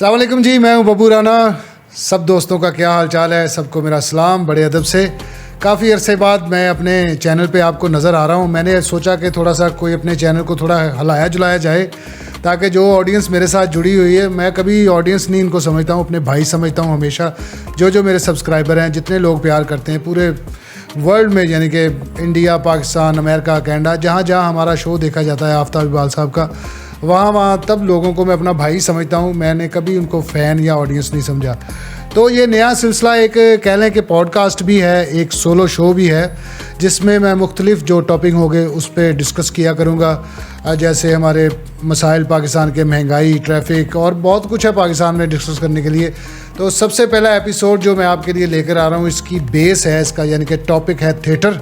अस्सलाम वालेकुम जी, मैं हूं बब्बू राना। सब दोस्तों का क्या हाल चाल है? सबको मेरा सलाम बड़े अदब से। काफ़ी अरसे बाद मैं अपने चैनल पे आपको नज़र आ रहा हूं। मैंने सोचा कि थोड़ा सा कोई अपने चैनल को थोड़ा हिलाया जुलाया जाए, ताकि जो ऑडियंस मेरे साथ जुड़ी हुई है, मैं कभी ऑडियंस नहीं इनको समझता हूं, अपने भाई समझता हूं हमेशा। जो मेरे सब्सक्राइबर हैं, जितने लोग प्यार करते हैं पूरे वर्ल्ड में, यानी कि इंडिया, पाकिस्तान, अमेरिका, कनाडा, जहाँ जहाँ हमारा शो देखा जाता है आफ्ताब इकबाल साहब का, वहाँ तब लोगों को मैं अपना भाई समझता हूँ। मैंने कभी उनको फ़ैन या ऑडियंस नहीं समझा। तो ये नया सिलसिला एक कह लें कि पॉडकास्ट भी है, एक सोलो शो भी है, जिसमें मैं मुख्तलिफ़ जो टॉपिक होंगे उस पर डिस्कस किया करूँगा। जैसे हमारे मसाइल पाकिस्तान के, महंगाई, ट्रैफिक और बहुत कुछ है पाकिस्तान में डिस्कस करने के लिए। तो सबसे पहला एपिसोड जो मैं आपके लिए लेकर आ रहा हूँ, इसकी बेस है इसका, यानी कि टॉपिक है थिएटर।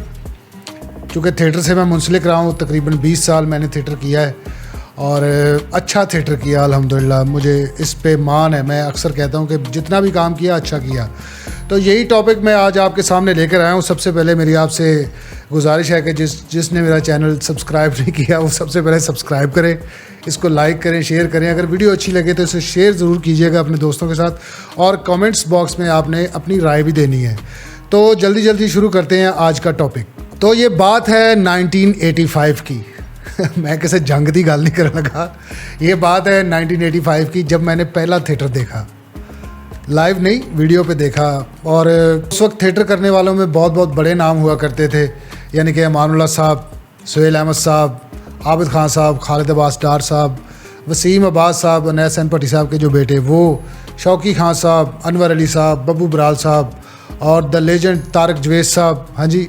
चूँकि थिएटर से मैं मुंसलिक रहा हूँ, तकरीबन 20 साल मैंने थिएटर किया है और अच्छा थिएटर किया अल्हम्दुलिल्लाह। मुझे इस पे मान है। मैं अक्सर कहता हूँ कि जितना भी काम किया अच्छा किया। तो यही टॉपिक मैं आज आपके सामने लेकर आया हूँ। सबसे पहले मेरी आपसे गुजारिश है कि जिसने मेरा चैनल सब्सक्राइब नहीं किया वो सबसे पहले सब्सक्राइब करें, इसको लाइक करें, शेयर करें। अगर वीडियो अच्छी लगे तो इसे शेयर ज़रूर कीजिएगा अपने दोस्तों के साथ, और कमेंट्स बॉक्स में आपने अपनी राय भी देनी है। तो जल्दी शुरू करते हैं आज का टॉपिक। तो ये बात है 1985 की। मैं किसी जंग की गल नहीं करने लगा। ये बात है 1985 की, जब मैंने पहला थिएटर देखा। लाइव नहीं, वीडियो पे देखा। और उस वक्त थिएटर करने वालों में बहुत बड़े नाम हुआ करते थे, यानी कि अमानुल्लाह साहब, सुहेल अहमद साहब, आबिद खान साहब, खालिद अब्बास डार साहब, वसीम अब्बास साहब, अनैस हसन भट्टी साहब के जो बेटे वो, शौकी खान साहब, अनवर अली साहब, बब्बू बराल साहब, और द लेजेंड तारक जवेद साहब, हाँ जी,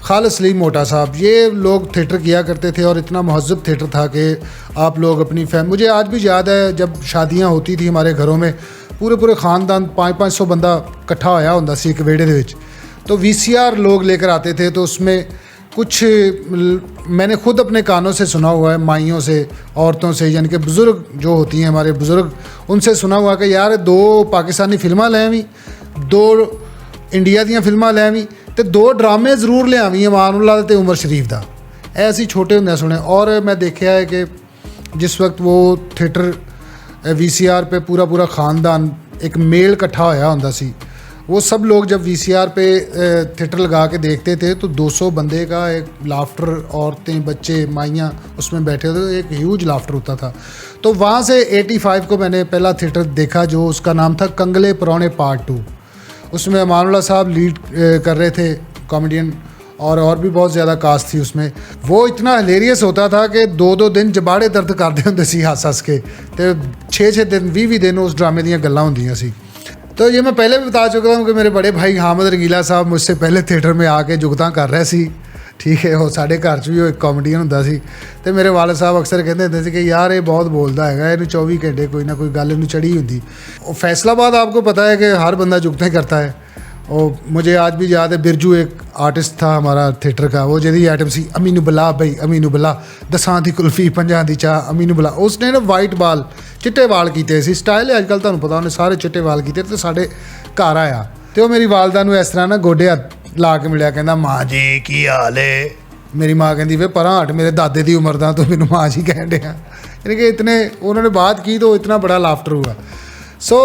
खालिद सलीम मोटा साहब। ये लोग थिएटर किया करते थे और इतना महज़ब थिएटर था कि आप लोग अपनी मुझे आज भी याद है, जब शादियां होती थी हमारे घरों में, पूरे ख़ानदान 500 बंदा इकट्ठा होया होंदा सी एक वेड़े दे विच। तो VCR लोग लेकर आते थे। तो उसमें कुछ मैंने खुद अपने कानों से सुना हुआ है, माइयों से, औरतों से, यानी कि बुज़ुर्ग जो होती हैं हमारे बुज़ुर्ग, उनसे सुना हुआ कि यार 2 पाकिस्तानी फिल्मां लै आवीं, 2 इंडिया दीयां फिल्मां लै आवीं, तो 2 ड्रामे जरूर ले आवी अमानुल्लाह ते उमर शरीफ दा। ऐसे छोटे होंदे सुने। और मैं देखा है कि जिस वक्त वो थिएटर VCR पे पूरा ख़ानदान एक मेल इकट्ठा होया होंदा सी, वो सब लोग जब VCR पे थिएटर लगा के देखते थे तो 200 बंदे का एक लाफ्टर, औरतें, बच्चे, माइयाँ उसमें बैठे होते थे, एक ह्यूज लाफ्टर होता था। तो वहाँ से 85 को मैंने पहला थिएटर देखा, जो उसका नाम था कंगले परौने पार्ट 2। उसमें अमानुल्लाह साहब लीड कर रहे थे, कॉमेडियन, और भी बहुत ज़्यादा कास्ट थी उसमें। वो इतना हिलेरियस होता था कि 2 दिन जबाड़े दर्द करते होंगे सी हस के, तो 6 दिन 20 दिन उस ड्रामे दी गल्लां होंदियां सी। तो ये मैं पहले भी बता चुका हूँ कि मेरे बड़े भाई हामिद रंगीला साहब मुझसे पहले थिएटर में आके जुगतां कर रहे सी। ठीक है, वो साढ़े घर च भी वो एक कॉमेडियन होंदा सी। तो मेरे वाले साहब अक्सर कहते होंदे सी कि यार ये बहुत बोलता है, इन्हूं 24 घंटे कोई ना कोई गल इन्हूं चढ़ी होंदी। फैसलाबाद आपको पता है कि हर बंदा जुगतें करता है। और मुझे आज भी याद है, बिरजू एक आर्टिस्ट था हमारा थिएटर का, वो जी आइटम सी अमीनू बला भाई, अमीनू बला 10 दी कुल्फी 50 दी चाह, अमीनू बला। उसने ना वाइट बाल, चिट्टे वाल कीते सी। स्टाइल है अजकल, तुहानूं पता, उन्हें सारे चिट्टे वाल कीते। तो साढ़े घर आया तो मेरी वालदा नूं इस तरह ना गोडे हत्थ ला के मिलिया, कहंदा माँ जी की हाल है। मेरी माँ कहती वे परां हट, मेरे दादे की उम्र दा तो मैनूं माँ जी कह रहे हैं। यानी कि इतने उन्होंने बात की तो इतना बड़ा लाफ्टर हुआ। सो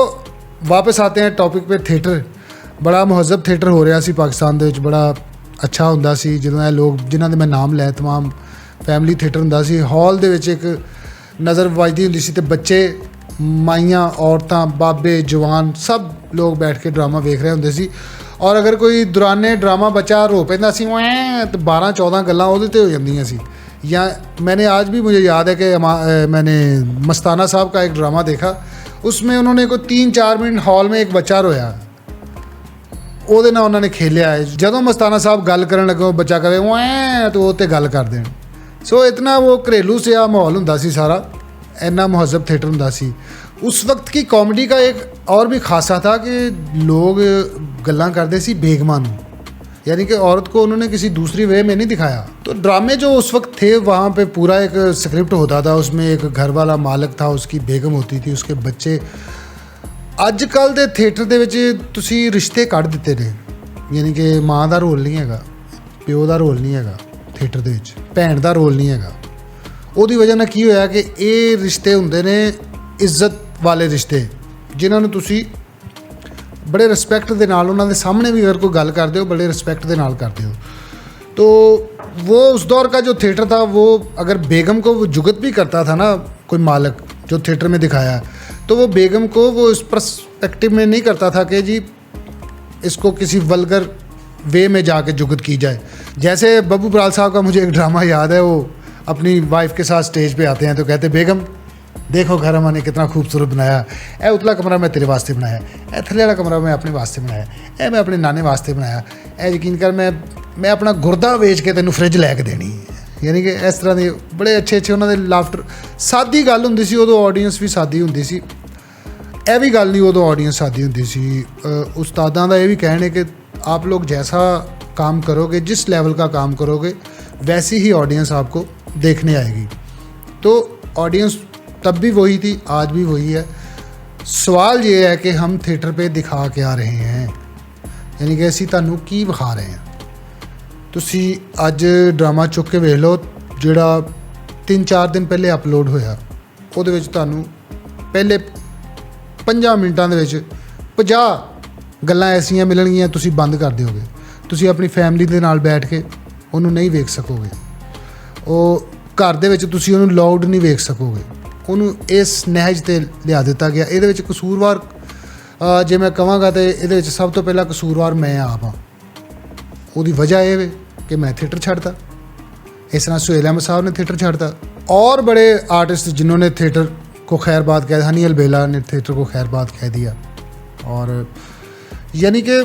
वापस आते हैं टॉपिक पे। थिएटर बड़ा महज़ब थिएटर हो रहा सी पाकिस्तान दे, बड़ा अच्छा हुंदा सी। ਜਦੋਂ ਇਹ लोग जिन्हां दे मैं नाम लै, तमाम फैमिली थिएटर हुंदा सी। हॉल दे विच एक नज़र वजदी हुंदी सी, ते बच्चे, माइयां, औरतां, बाबे, जवान सब लोग बैठ के ड्रामा वेख रहे हुंदे सी। और अगर कोई दौराने ड्रामा बच्चा रो पैंदा सी तो 12-14 गल्लां उहदे ते हो जांदियां सी। या मैंने आज भी मुझे याद है कि मैंने मस्ताना साहब का एक ड्रामा देखा, उसमें उन्होंने कोई 3-4 मिनट हॉल में एक बच्चा रोया, ਉਹਦੇ ਨਾਲ ਉਹਨਾਂ ਨੇ खेलिया है। ਜਦੋਂ ਮਸਤਾਨਾ ਸਾਹਿਬ ਗੱਲ ਕਰਨ ਲੱਗੇ, ਉਹ ਬੱਚਾ ਕਹੇ ਵੈਂ तो ਉਹ 'ਤੇ ਗੱਲ ਕਰ ਦੇਣ। सो इतना वो घरेलू से माहौल ਹੁੰਦਾ ਸੀ सारा, इन्ना महज़ब थिएटर ਹੁੰਦਾ ਸੀ। उस वक्त की कॉमेडी का एक और भी खासा था कि लोग गल्लां करते सी बेगमां नूं, यानी कि औरत को उन्होंने किसी दूसरी वे में नहीं दिखाया। तो ड्रामे जो उस वक्त थे, वहाँ पे पूरा एक स्क्रिप्ट होता था, उसमें एक घर वाला मालिक था, उसकी बेगम होती थी, उसके बच्चे। अजकल के थिएटर दे विच तुसीं रिश्ते कढ़ दिते ने, यानी कि माँ का रोल नहीं हैगा, प्यो का रोल नहीं हैगा थिएटर दे विच, भैन का रोल नहीं हैगा। उहदी वजह नाल की होया कि ये रिश्ते हुंदे ने इज्जत वाले रिश्ते, ਜਿਨ੍ਹਾਂ ਨੂੰ ਤੁਸੀਂ ਬੜੇ ਰਿਸਪੈਕਟ ਦੇ ਨਾਲ ਉਹਨਾਂ ਦੇ ਸਾਹਮਣੇ ਵੀ अगर कोई गल करते हो बड़े रिस्पेक्ट के नाल करते हो। तो वो उस दौर का जो थिएटर था, वो अगर बेगम को वो जुगत भी करता था ना कोई मालिक जो थिएटर में दिखाया, तो वो बेगम को वो इस पर्सपेक्टिव में नहीं करता था कि जी इसको किसी वल्गर वे में जाके जुगत की जाए। जैसे बब्बू बराल साहब का मुझे एक ड्रामा याद है, वो अपनी वाइफ के साथ स्टेज पे आते हैं तो कहते बेगम देखो घर हमने कितना खूबसूरत बनाया, ए उतला कमरा मैं तेरे वास्ते बनाया, ए थल्ले वाला कमरा मैं अपने वास्ते बनाया, ए मैं अपने नाने वास्ते बनाया, ए यकीन कर मैं अपना गुरदा वेच के तेनों फ्रिज लैके देनी। यानी कि इस तरह के बड़े अच्छे अच्छे उन्होंने लाफ्टर, सादी गल हुंदी सी उदों, ऑडियंस भी सादी हुंदी सी। ਇਹ भी गल नहीं उदों ऑडियंस सादी हुंदी सी। उस्तादां दा ये भी कहना है कि आप लोग जैसा काम करोगे, जिस लेवल का काम करोगे, वैसी ही ऑडियंस आपको देखने आएगी। तो ऑडियंस तब भी वही थी, आज भी वही है। सवाल ये है कि हम थिएटर पे दिखा क्या रहे हैं, यानी कि ਅਸੀਂ ਤੁਹਾਨੂੰ ਕੀ ਵਿਖਾ ਰਹੇ ਹਾਂ। ਤੁਸੀਂ ਅੱਜ ਡਰਾਮਾ ਚੁੱਕ ਕੇ ਵੇਖ ਲਓ ਜਿਹੜਾ 3-4 ਦਿਨ ਪਹਿਲੇ ਅਪਲੋਡ ਹੋਇਆ, ਉਹਦੇ ਵਿੱਚ ਤੁਹਾਨੂੰ ਪਹਿਲੇ 5 ਮਿੰਟਾਂ ਦੇ ਵਿੱਚ 50 ਗੱਲਾਂ ਐਸੀਆਂ ਮਿਲਣਗੀਆਂ ਤੁਸੀਂ ਬੰਦ ਕਰ ਦਿਓਗੇ। ਤੁਸੀਂ ਆਪਣੀ ਫੈਮਿਲੀ ਦੇ ਨਾਲ ਬੈਠ ਕੇ ਉਹਨੂੰ ਨਹੀਂ ਵੇਖ ਸਕੋਗੇ। ਉਹ ਘਰ ਦੇ ਵਿੱਚ ਤੁਸੀਂ ਉਹਨੂੰ ਲਾਊਡ ਨਹੀਂ ਵੇਖ ਸਕੋਗੇ। ਉਹਨੂੰ ਇਸ ਨਹਿਜ 'ਤੇ ਲਿਆ ਦਿੱਤਾ ਗਿਆ। ਇਹਦੇ ਵਿੱਚ ਕਸੂਰਵਾਰ ਜੇ ਮੈਂ ਕਹਾਂਗਾ ਤਾਂ ਇਹਦੇ ਵਿੱਚ ਸਭ ਤੋਂ ਪਹਿਲਾਂ ਕਸੂਰਵਾਰ ਮੈਂ ਆਪ ਹਾਂ। ਉਹਦੀ ਵਜ੍ਹਾ ਇਹ ਵੇ ਕਿ मैं थिएटर छाड़ता। इस तरह सुहेल अहमद साहब ने थिएटर छाड़ता, और बड़े आर्टिस्ट जिन्होंने थिएटर को खैरबाद कह, हनी अलबेला ने थिएटर को खैरबाद कह दिया। और यानी कि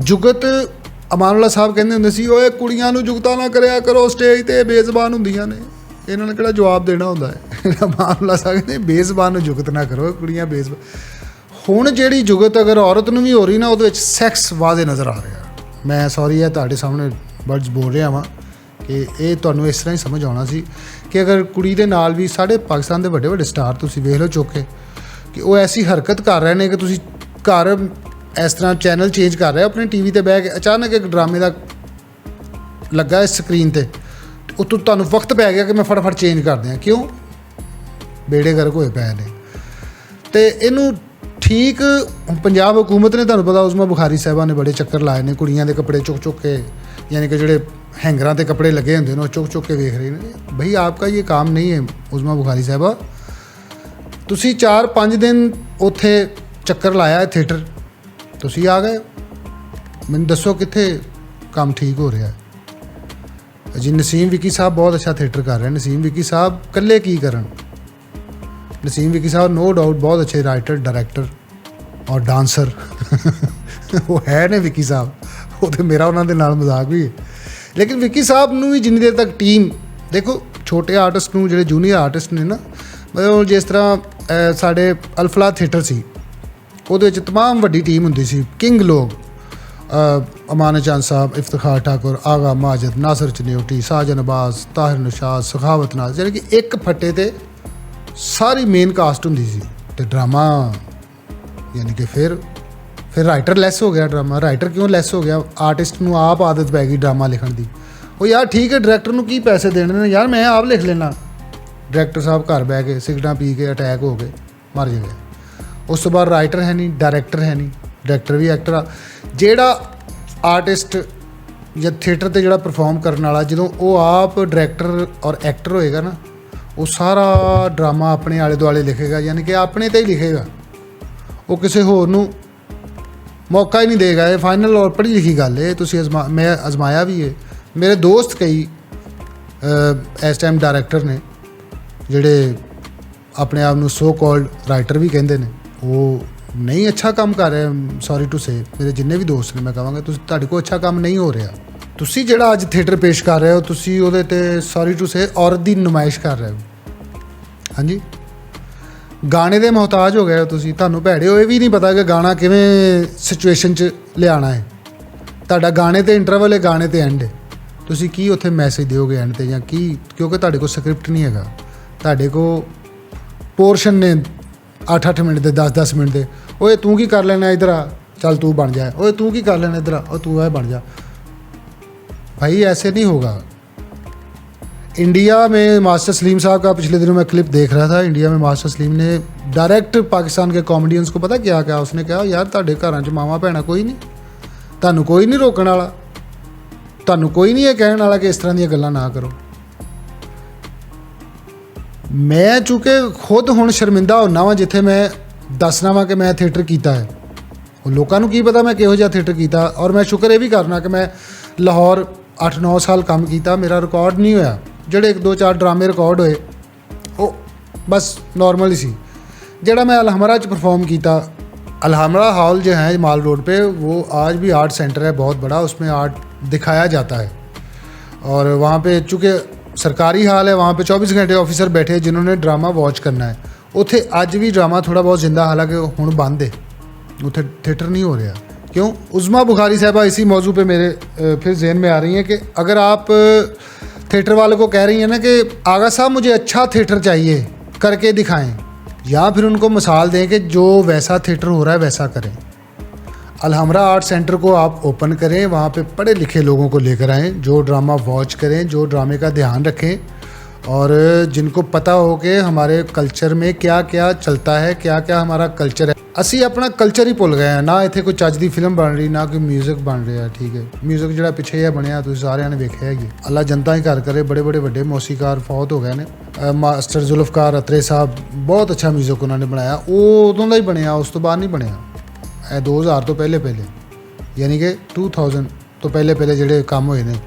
जुगत अमानुल्लाह साहब कहते होंगे सी, ओए कुड़ियां नूं जुगता ना करिया करो, स्टेज ते बेज़बान हुंदियां ने, इन्हां ने किहड़ा जवाब देना हुंदा है। अमानुल्लाह साहब कहते बेज़बान नूं जुगत ना करो, कुड़ियां बेज़बान। हुण जिहड़ी जुगत अगर औरत नूं भी हो रही ना, ਉਹਦੇ ਵਿੱਚ ਸੈਕਸ ਵਾਜ਼ੇ ਨਜ਼ਰ ਆ ਰਿਹਾ। मैं सॉरी है ਤੁਹਾਡੇ ਸਾਹਮਣੇ वर्ड्स बोल ਰਿਹਾ ਵਾਂ ਕਿ ਇਹ ਤੁਹਾਨੂੰ ਇਸ ਤਰ੍ਹਾਂ ਹੀ ਸਮਝ ਆਉਣਾ ਸੀ ਕਿ ਅਗਰ ਕੁੜੀ ਦੇ ਨਾਲ ਵੀ ਸਾਡੇ ਪਾਕਿਸਤਾਨ ਦੇ ਵੱਡੇ ਵੱਡੇ ਸਟਾਰ ਤੁਸੀਂ ਵੇਖ ਲਓ ਚੁੱਕ ਕੇ ਕਿ ਉਹ ਐਸੀ ਹਰਕਤ ਕਰ ਰਹੇ ਨੇ ਕਿ ਤੁਸੀਂ ਘਰ ਇਸ ਤਰ੍ਹਾਂ ਚੈਨਲ ਚੇਂਜ ਕਰ ਰਹੇ ਹੋ ਆਪਣੇ ਟੀਵੀ 'ਤੇ ਬਹਿ ਕੇ, ਅਚਾਨਕ ਇੱਕ ਡਰਾਮੇ ਦਾ ਲੱਗਾ ਇਸ ਸਕਰੀਨ 'ਤੇ, ਉੱਤੋਂ ਤੁਹਾਨੂੰ ਵਕਤ ਪੈ ਗਿਆ ਕਿ ਮੈਂ ਫਟਾਫਟ ਚੇਂਜ ਕਰ ਦਿਆਂ। ਕਿਉਂ? ਬੇੜੇ ਗਰਕ ਹੋਏ ਪਏ ਨੇ। ਅਤੇ ਇਹਨੂੰ ठीक पंजाब हुकूमत ने, तुहानूं पता उज़मा बुखारी साहिबा ने बड़े चक्कर लाए ने कुड़ियां दे कपड़े चुक चुक के, यानी कि जिहड़े हैंगरां ते कपड़े लगे हुंदे ने चुक चुक के वेख रहे हैं। भाई आपका ये काम नहीं है उज़मा बुखारी साहिबा। तुसीं 4-5 दिन उत्थे चक्कर लाया है थिएटर, तुसीं आ गए, मैनूं दसो कित्थे काम ठीक हो रहा है जी। नसीम विकी साहब बहुत अच्छा थिएटर कर रहे हैं। नसीम विकी साहब कल्ले की करन? नसीम विकी साहब नो डाउट बहुत अच्छे राइटर, डायरैक्टर और डांसर वो है ने विकी साहब, वो तो मेरा उन्होंने नाल मजाक भी है। लेकिन विकी साहब नूं भी जिन्नी देर तक टीम देखो, छोटे आर्टिस्ट नूं जिहड़े जूनीयर आर्टिस्ट ने ना, मतलब जिस तरह साडे अल्फला थिएटर सी, ਉਹਦੇ ਵਿੱਚ तमाम ਵੱਡੀ टीम हुंदी सी, किंग लोग अमान चांद साहब, इफ्तिखार ठाकुर, आगा माजिद, नासिर चनेवटी, साजन अब्बास, ताहिर निशाद, सखावत नाज, यानी कि एक फट्टे ते सारी मेन कास्ट हुंदी सी। ते ड्रामा यानी कि फिर राइटर लैस हो गया। ड्रामा राइटर क्यों लैस हो गया? आर्टिस्ट नूं आप आदत पै गई ड्रामा लिखण दी। ਉਹ यार ठीक है डायरैक्टर ਨੂੰ ਕੀ ਪੈਸੇ देने ने यार, मैं आप लिख लेना। डायरैक्टर साहब घर बह के सिगरटां पी के अटैक हो गए मर गए। उस तो बाद राइटर है नहीं, डायरैक्टर है नहीं, डायरैक्टर भी एक्टर आ। ਜਿਹੜਾ आर्टिस्ट ਜਾਂ थिएटर ਤੇ ਜਿਹੜਾ परफॉर्म ਕਰਨ ਵਾਲਾ, ਜਦੋਂ ਉਹ ਆਪ डायरैक्टर और एक्टर ਹੋਏਗਾ ना, ਉਹ ਸਾਰਾ ਡਰਾਮਾ ਆਪਣੇ ਆਲੇ ਦੁਆਲੇ ਲਿਖੇਗਾ, ਯਾਨੀ ਕਿ ਆਪਣੇ 'ਤੇ ਹੀ ਲਿਖੇਗਾ। ਉਹ ਕਿਸੇ ਹੋਰ ਨੂੰ ਮੌਕਾ ਹੀ ਨਹੀਂ ਦੇਗਾ। ਇਹ ਫਾਈਨਲ ਔਰ ਪੜ੍ਹੀ ਲਿਖੀ ਗੱਲ ਹੈ। ਤੁਸੀਂ ਮੈਂ ਅਜ਼ਮਾਇਆ ਵੀ ਹੈ। ਮੇਰੇ ਦੋਸਤ ਕਈ ਇਸ ਟਾਈਮ ਡਾਇਰੈਕਟਰ ਨੇ ਜਿਹੜੇ ਆਪਣੇ ਆਪ ਨੂੰ ਸੋ ਕਾਲਡ ਰਾਈਟਰ ਵੀ ਕਹਿੰਦੇ ਨੇ, ਉਹ ਨਹੀਂ ਅੱਛਾ ਕੰਮ ਕਰ ਰਹੇ। ਸੌਰੀ ਟੂ ਸੇ, ਮੇਰੇ ਜਿੰਨੇ ਵੀ ਦੋਸਤ ਨੇ ਮੈਂ ਕਹਾਂਗਾ ਤੁਸੀਂ, ਤੁਹਾਡੇ ਕੋਲ ਅੱਛਾ ਕੰਮ ਨਹੀਂ ਹੋ ਰਿਹਾ। ਤੁਸੀਂ ਜਿਹੜਾ ਅੱਜ ਥੀਏਟਰ ਪੇਸ਼ ਕਰ ਰਹੇ ਹੋ, ਤੁਸੀਂ ਉਹਦੇ 'ਤੇ ਸੌਰੀ ਟੂ ਸੇ ਔਰਤ ਦੀ ਨੁਮਾਇਸ਼ ਕਰ ਰਹੇ ਹੋ। ਹਾਂਜੀ, ਗਾਣੇ ਦੇ ਮੁਹਤਾਜ ਹੋ ਗਏ ਹੋ ਤੁਸੀਂ। ਤੁਹਾਨੂੰ ਭੈੜੇ ਹੋਏ ਵੀ ਨਹੀਂ ਪਤਾ ਕਿ ਗਾਣਾ ਕਿਵੇਂ ਸਿਚੁਏਸ਼ਨ 'ਚ ਲਿਆਉਣਾ ਹੈ। ਤੁਹਾਡਾ ਗਾਣੇ 'ਤੇ ਇੰਟਰਵਲ ਹੈ, ਗਾਣੇ 'ਤੇ ਐਂਡ ਹੈ। ਤੁਸੀਂ ਕੀ ਉੱਥੇ ਮੈਸੇਜ ਦਿਓਗੇ ਐਂਡ 'ਤੇ, ਜਾਂ ਕੀ? ਕਿਉਂਕਿ ਤੁਹਾਡੇ ਕੋਲ ਸਕ੍ਰਿਪਟ ਨਹੀਂ ਹੈਗਾ। ਤੁਹਾਡੇ ਕੋਲ ਪੋਰਸ਼ਨ ਨੇ 8-8 ਮਿੰਟ ਦੇ, 10-10 ਮਿੰਟ ਦੇ। ਓਏ ਤੂੰ ਕੀ ਕਰ ਲੈਣਾ ਇੱਧਰ ਆ, ਚੱਲ ਤੂੰ ਬਣ ਜਾ। ਓਏ ਤੂੰ ਕੀ ਕਰ ਲੈਣਾ ਇੱਧਰ ਆ, ਉਹ ਤੂੰ ਇਹ ਬਣ ਜਾ। भाई ऐसे नहीं होगा। इंडिया में मास्टर सलीम साहब का पिछले दिनों मैं क्लिप देख रहा था। इंडिया में मास्टर सलीम ने डायरेक्ट पाकिस्तान के कॉमेडियंस को पता क्या कहा, उसने कहा यार ਤੁਹਾਡੇ ਘਰਾਂ 'ਚ ਮਾਵਾਂ ਭੈਣਾਂ ਕੋਈ ਨਹੀਂ, ਤੁਹਾਨੂੰ ਕੋਈ ਨਹੀਂ ਰੋਕਣ ਵਾਲਾ, ਤੁਹਾਨੂੰ ਕੋਈ ਨਹੀਂ ਇਹ ਕਹਿਣ ਵਾਲਾ ਕਿ ਇਸ ਤਰ੍ਹਾਂ ਦੀਆਂ ਗੱਲਾਂ ਨਾ ਕਰੋ। ਮੈਂ ਚੂँकि ਖੁਦ ਹੁਣ ਸ਼ਰਮਿੰਦਾ ਹੁੰਨਾ ਵਾਂ ਜਿੱਥੇ ਮੈਂ ਦੱਸਣਾ ਵਾਂ ਕਿ ਮੈਂ ਥੀਏਟਰ ਕੀਤਾ ਹੈ। ਉਹ ਲੋਕਾਂ ਨੂੰ ਕੀ ਪਤਾ ਮੈਂ ਕਿਹੋ ਜਿਹਾ ਥੀਏਟਰ ਕੀਤਾ। ਔਰ ਮੈਂ ਸ਼ੁਕਰ ਇਹ ਵੀ ਕਰਨਾ ਕਿ ਮੈਂ ਲਾਹੌਰ 8-9 ਸਾਲ ਕੰਮ ਕੀਤਾ, ਮੇਰਾ ਰਿਕਾਰਡ ਨਹੀਂ ਹੋਇਆ। ਜਿਹੜੇ 1-2-4 ਡਰਾਮੇ ਰਿਕਾਰਡ ਹੋਏ ਉਹ बस नॉर्मल ही सी। जड़ा मैं अलहमरा च परफॉर्म किया, अलहमरा हॉल जो है माल रोड पे, वो आज भी आर्ट सेंटर है बहुत बड़ा, उसमें आर्ट दिखाया जाता है। और वहाँ पे चूँकि सरकारी हाल है, वहाँ पे 24 घंटे ऑफिसर बैठे जिन्होंने ड्रामा वॉच करना है। उत्थे अज भी ड्रामा थोड़ा बहुत जिंदा, हालांकि हुण बंद है, उत्थे थिएटर नहीं हो रहा। क्यों? उज़मा बुखारी साहबा इसी मौजू पे मेरे फिर जहन में आ रही हैं कि अगर आप थिएटर वालों को कह रही हैं ना कि आगा साहब मुझे अच्छा थिएटर चाहिए, करके दिखाएं, या फिर उनको मिसाल दें कि जो वैसा थिएटर हो रहा है वैसा करें। अलहमरा आर्ट सेंटर को आप ओपन करें, वहाँ पे पढ़े लिखे लोगों को लेकर आएँ जो ड्रामा वॉच करें, जो ड्रामे का ध्यान रखें और जिनको पता हो कि हमारे कल्चर में क्या क्या चलता है, क्या क्या हमारा कल्चर है। असी अपना कल्चर ही भुल गए हैं ना। इत्थे कोई चज दी फिल्म बन रही, ना कोई म्यूजिक बन रहा। ठीक है, म्यूजिक जिहड़ा पिछे है बनया तुसीं सारिਆਂ ने वेखिया है। अल्लाह जनता ही घर करे, बड़े बड़े वड्डे मौसीकार फौत हो गए ने। मास्टर जुल्फकार अतरे साहब बहुत अच्छा म्यूजिक उन्होंने बनाया, वो उदों दा ही बनया, उस तो बाद नहीं बनया। 2000 तो पहले यानी कि 2000 तो पहले जिहड़े काम होए ने।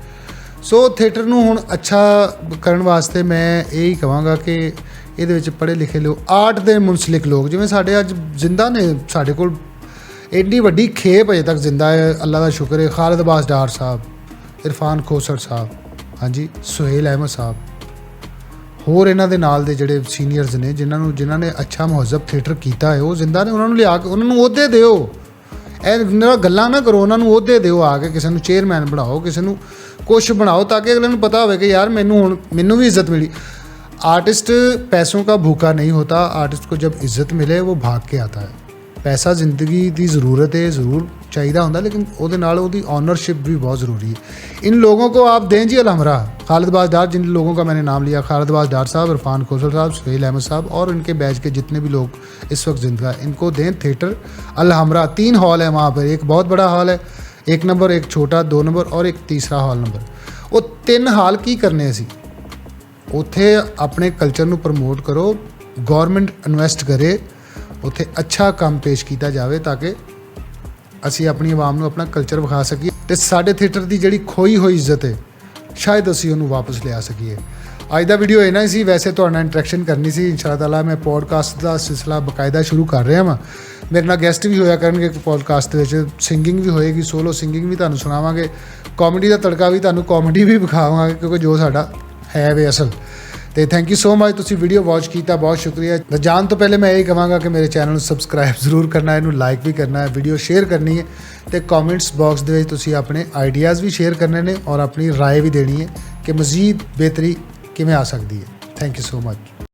सो थिएटर नूं हुण अच्छा करन वास्ते मैं यही कहांगा कि ਇਹਦੇ ਵਿੱਚ ਪੜ੍ਹੇ ਲਿਖੇ ਲੋਕ, ਆਰਟ ਦੇ ਮੁਨਸਲਿਕ ਲੋਕ, ਜਿਵੇਂ ਸਾਡੇ ਅੱਜ ਜ਼ਿੰਦਾ ਨੇ, ਸਾਡੇ ਕੋਲ ਐਡੀ ਵੱਡੀ ਖੇਪ ਅਜੇ ਤੱਕ ਜ਼ਿੰਦਾ ਹੈ, ਅੱਲਾ ਦਾ ਸ਼ੁਕਰ ਹੈ। ਖਾਲਿਦ ਅਬਾਸ ਡਾਰ ਸਾਹਿਬ, ਇਰਫਾਨ ਖੋਸਰ ਸਾਹਿਬ, ਹਾਂਜੀ, ਸੁਹੇਲ ਅਹਿਮਦ ਸਾਹਿਬ, ਹੋਰ ਇਹਨਾਂ ਦੇ ਨਾਲ ਦੇ ਜਿਹੜੇ ਸੀਨੀਅਰਸ ਨੇ ਜਿਨ੍ਹਾਂ ਨੇ ਅੱਛਾ ਮਹੱਜ਼ਬ ਥੀਏਟਰ ਕੀਤਾ ਹੈ, ਉਹ ਜ਼ਿੰਦਾ ਨੇ। ਉਹਨਾਂ ਨੂੰ ਲਿਆ ਕੇ ਉਹਨਾਂ ਨੂੰ ਅਹੁਦੇ ਦਿਓ, ਇਹ ਗੱਲਾਂ ਨਾ ਕਰੋ, ਉਹਨਾਂ ਨੂੰ ਅਹੁਦੇ ਦਿਓ, ਆ ਕੇ ਕਿਸੇ ਨੂੰ ਚੇਅਰਮੈਨ ਬਣਾਓ, ਕਿਸੇ ਨੂੰ ਕੁਛ ਬਣਾਓ, ਤਾਂ ਕਿ ਅਗਲੇ ਨੂੰ ਪਤਾ ਹੋਵੇ ਕਿ ਯਾਰ ਮੈਨੂੰ भी इज्जत मिली। आर्टिस्ट पैसों का भूखा नहीं होता, आर्टिस्ट को जब इज्जत मिले वो भाग के आता है। पैसा ज़िंदगी की ज़रूरत है, ज़रूर चाहिए होंगे, लेकिन ਉਹਦੇ ਨਾਲ ਉਹਦੀ ऑनरशिप भी बहुत ज़रूरी है। इन लोगों को आप दें जी अलहमरा, खालिद अबास डार, जिन लोगों का मैंने नाम लिया, खालिद अबास डार साहब, इरफान खोसर साहब, सुहेल अहमद साहब और इनके बैच के जितने भी लोग इस वक्त जिंदा हैं, इनको दें थिएटर अलहमरा। 3 हॉल है वहाँ पर, एक बहुत बड़ा हॉल है 1 नंबर, एक छोटा 2 नंबर और एक तीसरा हॉल नंबर। वो 3 हाल की करने सी, ਉੱਥੇ ਆਪਣੇ ਕਲਚਰ ਨੂੰ ਪ੍ਰਮੋਟ ਕਰੋ, ਗੌਰਮੈਂਟ ਇਨਵੈਸਟ ਕਰੇ, ਉੱਥੇ ਅੱਛਾ ਕੰਮ ਪੇਸ਼ ਕੀਤਾ ਜਾਵੇ ਤਾਂ ਕਿ ਅਸੀਂ ਆਪਣੀ ਆਵਾਮ ਨੂੰ ਆਪਣਾ ਕਲਚਰ ਵਿਖਾ ਸਕੀਏ ਤੇ ਸਾਡੇ ਥੀਏਟਰ ਦੀ ਜਿਹੜੀ ਖੋਈ ਹੋਈ ਇੱਜ਼ਤ ਹੈ ਸ਼ਾਇਦ ਅਸੀਂ ਉਹਨੂੰ ਵਾਪਸ ਲਿਆ ਸਕੀਏ। ਅੱਜ ਦਾ ਵੀਡੀਓ ਇਹਨਾਂ ਹੀ ਸੀ। ਵੈਸੇ ਤੁਹਾਡੇ ਨਾਲ ਇੰਟਰੈਕਸ਼ਨ ਕਰਨੀ ਸੀ, ਇਨਸ਼ਾ ਅੱਲਾਹ ਮੈਂ ਪੋਡਕਾਸਟ ਦਾ ਸਿਲਸਿਲਾ ਬਕਾਇਦਾ ਸ਼ੁਰੂ ਕਰ ਰਿਹਾ ਵਾਂ। ਮੇਰੇ ਨਾਲ ਗੈਸਟ ਵੀ ਹੋਇਆ ਕਰਨਗੇ ਪੋਡਕਾਸਟ ਦੇ ਵਿੱਚ, ਸਿੰਗਿੰਗ ਵੀ ਹੋਏਗੀ, ਸੋਲੋ ਸਿੰਗਿੰਗ ਵੀ ਤੁਹਾਨੂੰ ਸੁਣਾਵਾਂਗੇ, ਕਾਮੇਡੀ ਦਾ ਤੜਕਾ ਵੀ ਤੁਹਾਨੂੰ ਕਾਮੇਡੀ ਵੀ ਵਿਖਾਵਾਂਗੇ, ਕਿਉਂਕਿ ਜੋ ਸਾਡਾ है वे असल। तो थैंक यू सो मच, तुसी वीडियो वॉच किया, बहुत शुक्रिया। जान तो पहले मैं यही कहांगा कि मेरे चैनल सबसक्राइब जरूर करना है, इनू लाइक भी करना है, वीडियो शेयर करनी है, तो कॉमेंट्स बॉक्स दे तुसी अपने आइडियाज़ भी शेयर करने ने और अपनी राय भी देनी है कि मज़ीद बेहतरी किवें आ सकती है। Thank you so much.